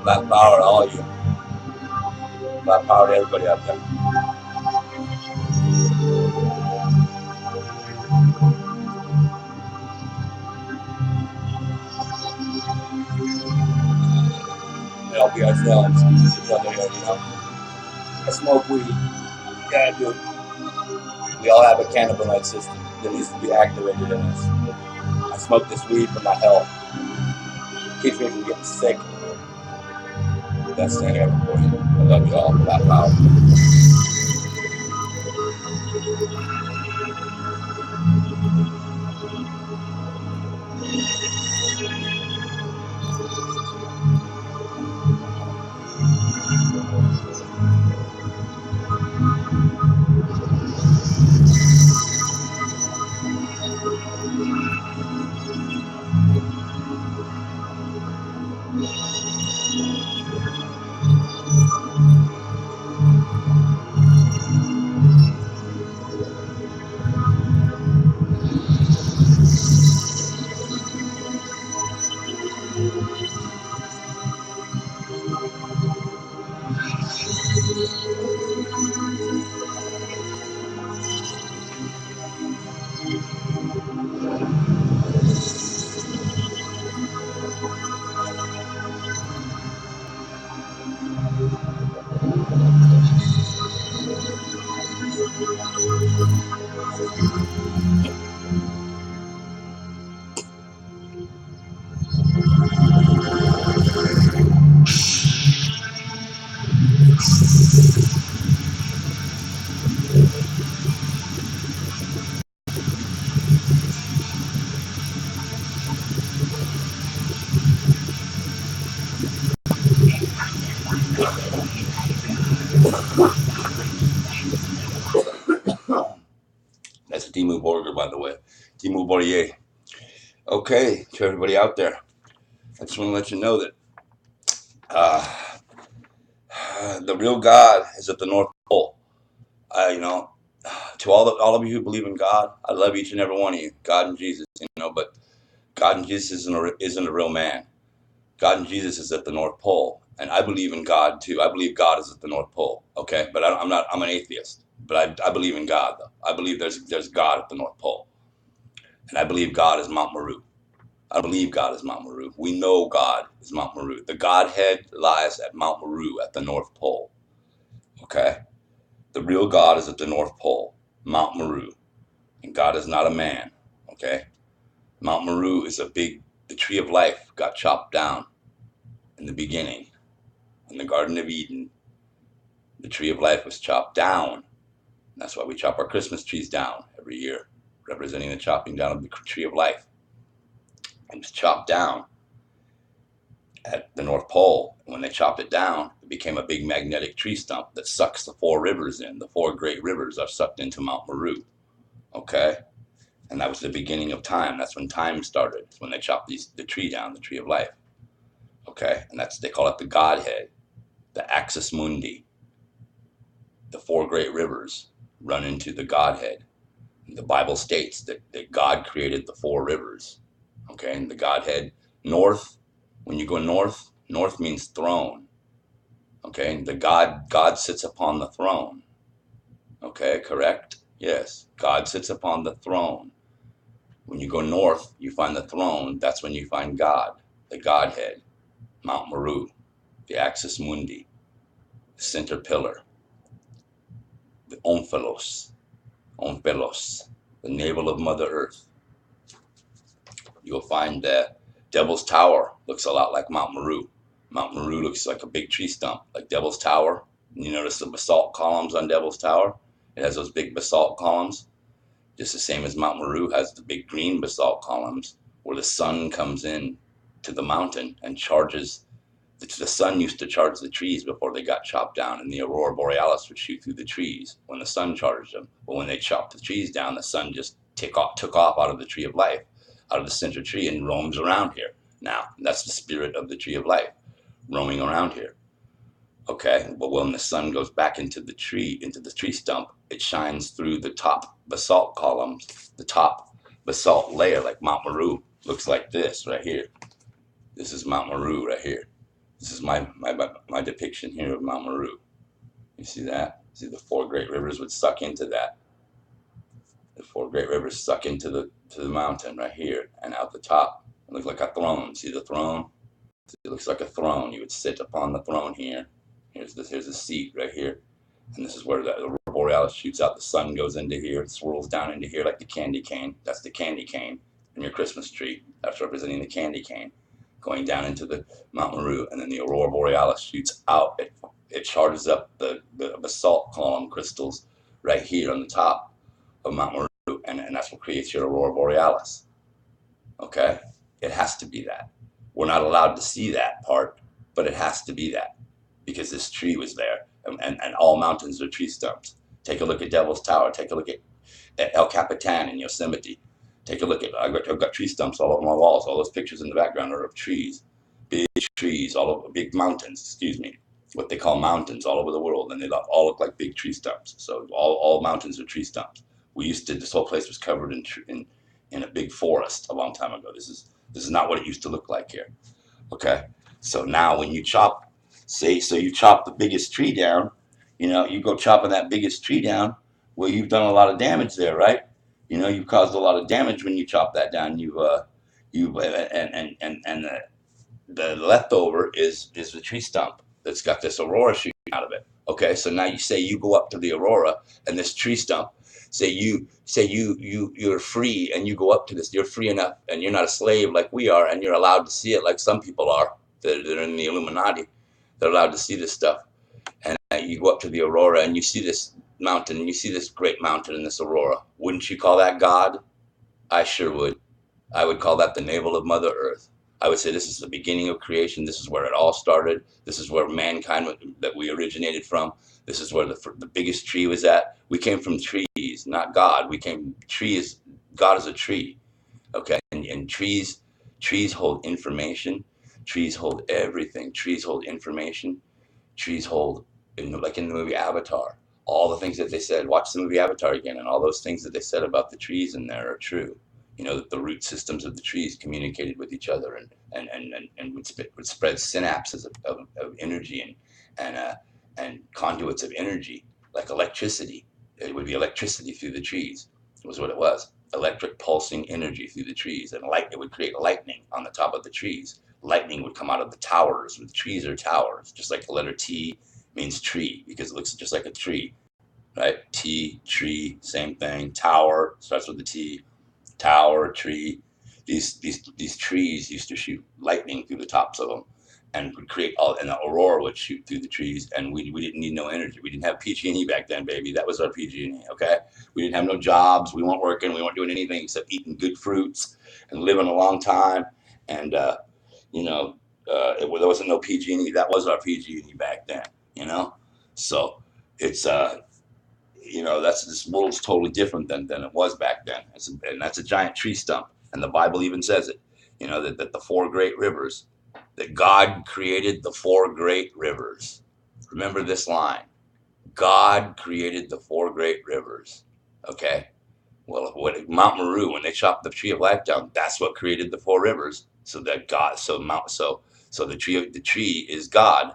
Black power to all you. Black power to everybody out there. Help yourselves. Each other, you know. I smoke weed. Yeah, I do. We all have a cannabinoid system that needs to be activated in us. I smoke this weed for my health. It keeps me from getting sick. That's the thing ever for you. I love you all. Black power. That's a Timu Borger, by the way. Timu Borger. Okay, to everybody out there, I just want to let you know that the real God is at the North Pole. You know, to all of you who believe in God, I love each and every one of you. God and Jesus, you know, but God and Jesus isn't a real man. God and Jesus is at the North Pole, and I believe in God too. I believe God is at the North Pole. Okay, but I'm an atheist, but I believe in God though. I believe there's God at the North Pole, and I believe God is Mount Meru. I believe God is Mount Meru. We know God is Mount Meru. The Godhead lies at Mount Meru at the North Pole. Okay, the real God is at the North Pole, Mount Meru, and God is not a man. Okay, Mount Meru is the tree of life got chopped down in the beginning. In the Garden of Eden, the tree of life was chopped down. That's why we chop our Christmas trees down every year, representing the chopping down of the tree of life. It was chopped down at the North Pole. When they chopped it down, it became a big magnetic tree stump that sucks the four rivers in. The four great rivers are sucked into Mount Meru. Okay? And that was the beginning of time. That's when time started. It's when they chopped the tree down, the tree of life. Okay? And they call it the Godhead, the Axis Mundi. The four great rivers run into the Godhead. The Bible states that God created the four rivers. Okay, and the Godhead, north, when you go north, north means throne. Okay, and God sits upon the throne. Okay, correct? Yes, God sits upon the throne. When you go north, you find the throne. That's when you find God, the Godhead, Mount Meru. the axis mundi, the center pillar, the omphalos, the navel of Mother Earth. You'll find that Devil's Tower looks a lot like Mount Meru. Mount Meru looks like a big tree stump, like Devil's Tower. You notice the basalt columns on Devil's Tower? It has those big basalt columns, just the same as Mount Meru has the big green basalt columns where the sun comes in to the mountain and charges. The sun used to charge the trees before they got chopped down, and the aurora borealis would shoot through the trees when the sun charged them. But when they chopped the trees down, the sun just took off out of the tree of life, out of the center tree, and roams around here. Now, that's the spirit of the tree of life, roaming around here. Okay, but when the sun goes back into the tree stump, it shines through the top basalt columns, the top basalt layer, like Mount Meru looks like this right here. This is Mount Meru right here. This is my depiction here of Mount Meru. You see that? See, the four great rivers would suck into that. The four great rivers suck into the mountain right here, and out the top, it looks like a throne. See the throne? It looks like a throne. You would sit upon the throne here. Here's a seat right here, and this is where the aurora borealis shoots out. The sun goes into here, it swirls down into here like the candy cane. That's the candy cane from your Christmas tree. That's representing the candy cane going down into the Mount Meru, and then the aurora borealis shoots out. It charges up the basalt column crystals right here on the top of Mount Meru, and that's what creates your aurora borealis. Okay, it has to be that. We're not allowed to see that part, but it has to be that because this tree was there, and all mountains are tree stumps. Take a look at Devil's Tower. Take a look at El Capitan in Yosemite. Take a look at, I've got tree stumps all over my walls. All those pictures in the background are of trees, big trees, all over, big mountains, excuse me, what they call mountains all over the world, and they all look like big tree stumps. So all mountains are tree stumps. This whole place was covered in a big forest a long time ago. This is not what it used to look like here. Okay, so now when you chop, you chop the biggest tree down, you go chopping that biggest tree down, well, you've done a lot of damage there, right? You've caused a lot of damage when you chop that down. The leftover is the tree stump that's got this aurora shooting out of it. Okay, so now you go up to the aurora and this tree stump. You're free and you go up to this. You're free enough and you're not a slave like we are, and you're allowed to see it like some people are that are in the Illuminati. They're allowed to see this stuff, and you go up to the aurora and you see this mountain, and you see this great mountain in this aurora. Wouldn't you call that God? I sure would. I would call that the navel of Mother Earth. I would say this is the beginning of creation. This is where it all started. This is where mankind, that we originated from. This is where the biggest tree was at. We came from trees, not God. God is a tree. Okay, and trees hold information. Trees hold everything. Trees hold information. Trees hold, like in the movie Avatar, all the things that they said. Watch the movie Avatar again, and all those things that they said about the trees in there are true. That the root systems of the trees communicated with each other and would spread synapses of energy and conduits of energy, like electricity. It would be electricity through the trees, was what it was. Electric pulsing energy through the trees, and it would create lightning on the top of the trees. Lightning would come out of the towers, where the trees are towers, just like the letter T means tree, because it looks just like a tree, right? T, tree, same thing. Tower starts with the T. Tower, tree. These trees used to shoot lightning through the tops of them, and would create and the aurora would shoot through the trees, and we didn't need no energy. We didn't have PG&E back then, baby. That was our PG&E. Okay, we didn't have no jobs. We weren't working. We weren't doing anything except eating good fruits and living a long time. And there wasn't no PG&E. That was our PG&E back then. So it's this world's totally different than it was back then. And that's a giant tree stump. And the Bible even says it, that the four great rivers, that God created the four great rivers. Remember this line: God created the four great rivers. Okay. Well, Mount Meru, when they chopped the tree of life down, that's what created the four rivers. So that the tree is God.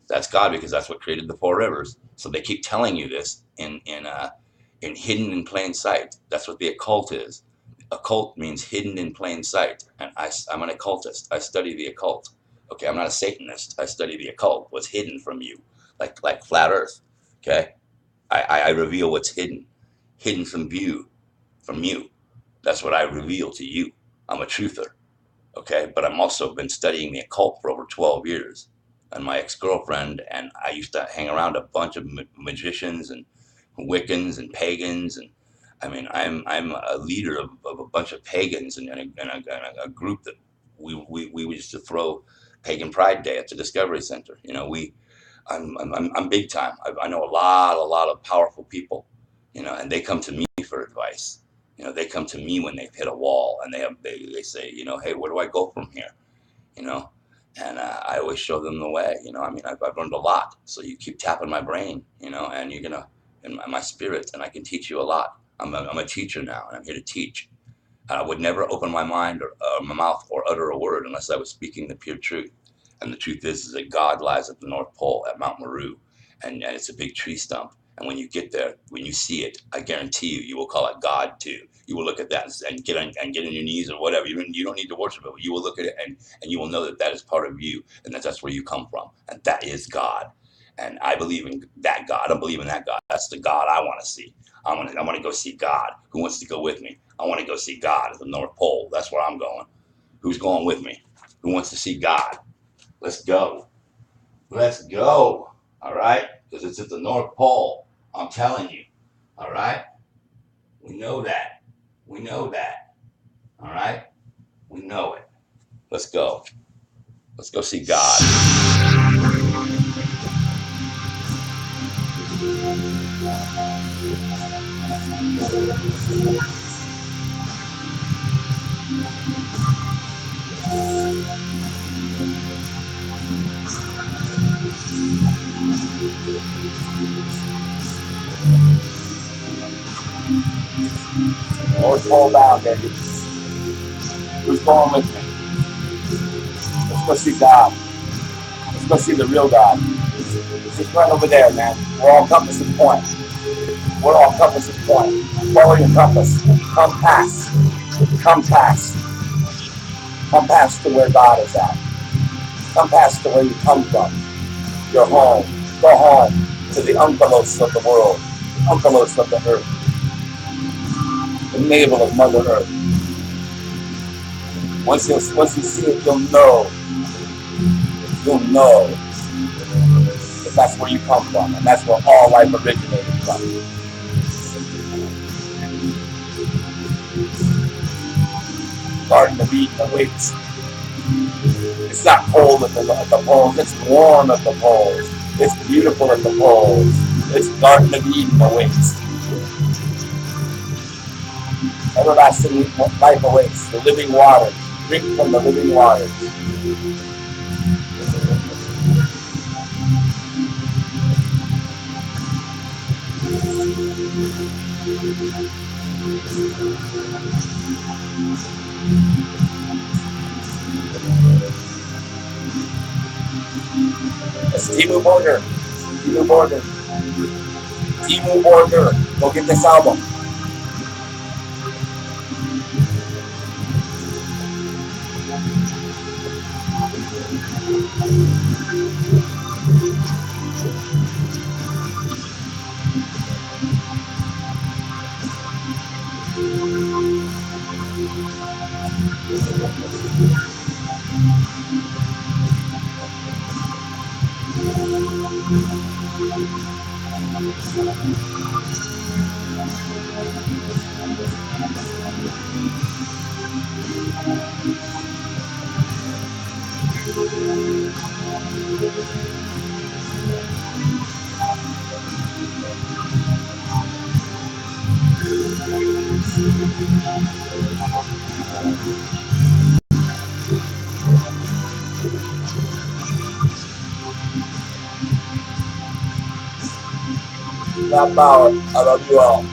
That's God, because that's what created the four rivers. So they keep telling you this in hidden in plain sight. That's what the occult is. Occult means hidden in plain sight, and I'm an occultist. I study the occult. Okay, I'm not a Satanist. I study the occult, what's hidden from you, like flat Earth. Okay, I reveal what's hidden from you. That's what I reveal to you. I'm a truther. Okay, but I'm also been studying the occult for over 12 years. And my ex-girlfriend and I used to hang around a bunch of magicians and Wiccans and pagans, and I mean, I'm a leader of a bunch of pagans and a group that we used to throw Pagan Pride Day at the Discovery Center. You know, I'm big time. I know a lot of powerful people, you know, and they come to me for advice. You know, they come to me when they've hit a wall, and they say, you know, hey, where do I go from here? You know, and I always show them the way. You know, I mean, I've learned a lot. So you keep tapping my brain, you know, and you're gonna in my spirit, and I can teach you a lot. I'm a teacher now, and I'm here to teach. I would never open my mind or my mouth or utter a word unless I was speaking the pure truth. And the truth is that God lies at the North Pole at Mount MERU, and it's a big tree stump. And when you get there, when you see it, I guarantee you, you will call it God too. You will look at that and get on your knees or whatever. You don't need to worship it. But you will look at it and you will know that that is part of you, and that's where you come from, and that is God. And I believe in that God. I don't believe in that God. That's the God I want to see. I want to go see God. Who wants to go with me? I want to go see God at the North Pole. That's where I'm going. Who's going with me? Who wants to see God? Let's go. Let's go. All right? Because it's at the North Pole. I'm telling you. All right? We know that. We know that. All right? We know it. Let's go. Let's go see God. North Pole bound, baby. Who's going with me? Let's go see God. Let's go see the real God. It's just right over there, man. We're all compassing point. We're all compassing point. Follow your compass. Come past. Come past. Come past to where God is at. Come past to where you come from. Your home. Go home to the unkelos of the world. Unkelos of the earth. The navel of Mother Earth. Once you see it, you'll know. You'll know that that's where you come from, and that's where all life originated from. Garden of Eden awaits. It's not cold at the poles, it's warm at the poles. It's beautiful at the poles. It's Garden of Eden awaits. Everlasting life awaits. The living water. Drink from the living waters. It's Timu Border. Timu Border. Timu Border. Go get this album. That power. I love you all.